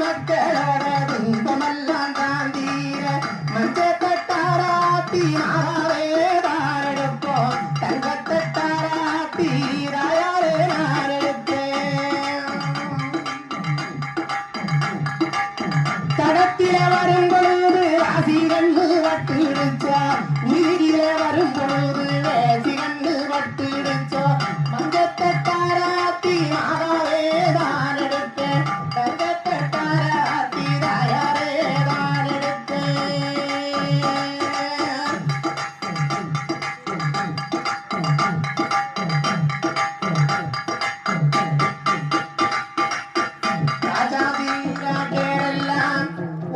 மக்களோட துன்பமெல்லாம் தாந்தீர மஞ்சத்தட்டாராட்டி நாரேதாரெடுப்போம் தங்கத்தட்டாராட்டி ராயாரே நாரெடுப்பேன் கடத்தில வரும் பொழுது ராசி கண்ணு வட்டிடுச்சா வீதியில வரும் பொழுது வேசி கண்ணு வட்டிடுச்சோ மஞ்சத்தட்டாராட்டி நாரேதான் எடுப்பேன் தங்கத்தட்டாராட்டி ராயாரேதான் எடுப்பேன் ராஜாதி ராஜரெல்லாம்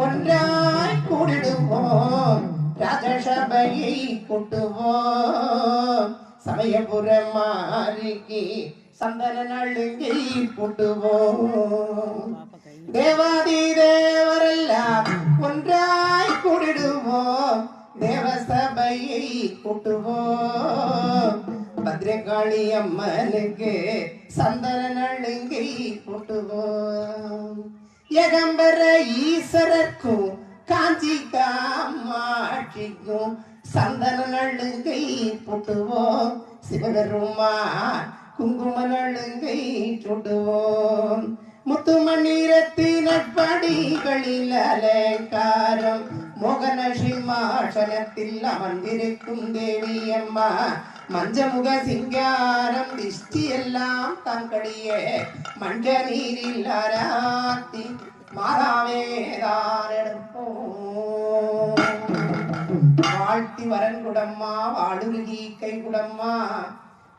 ஒன்றாய் கூடிடுவோம் ராஜசபையை கூட்டுவோம் சமயபுரம் மாறிக்கு சந்தன நழுங்கி கூட்டுவோம் தேவாதி தேவரெல்லாம் ஒன்றாய் கூடிடுவோம் தேவசபையை கூட்டுவோம் பத்ரகாளி அம்மனுக்கு சந்தன நழுங்கி கூட்டுவோம் ஏகம்பர ஈஸ்வரர்க்கும் காஞ்சி காமாட்சிக்கும் சந்தன நழுங்கை போட்டுவோம் சிவபெருமான் குங்கும நழுங்கை சுட்டுவோம் முத்துமணிரத்தினப்படிகளில் அலங்காரம் மோகன சிம்மாசனத்தில் அமர்ந்திருக்கும் தேவி அம்மா மஞ்சமுக சிங்காரம் திஷ்டி எல்லாம் தங்கடியே மஞ்ச நீரில் அராத்தி மாதாவேதான் எடுப்போம் வாழ்த்தி வரன்குடம்மா வாடுருகி கைகுடம்மா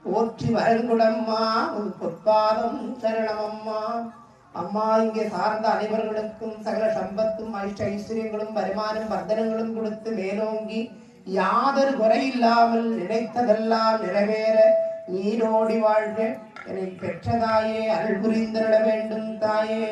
போற்றி வரன்குடம்மா உன் பொற்பாதம் சரணமம்மா அம்மா இங்கே சார்ந்த அனைவர்களுக்கும் சகல சம்பத்தும் ஐஸ்வர்யங்களும் வருமானம் வர்த்தனங்களும் கொடுத்து மேலோங்கி யாதொரு குறையில்லாமல் நினைத்ததெல்லாம் நிறைவேற நீரோடி வாழ்க என்னை பெற்ற தாயே அருள் புரிந்திட வேண்டும் தாயே.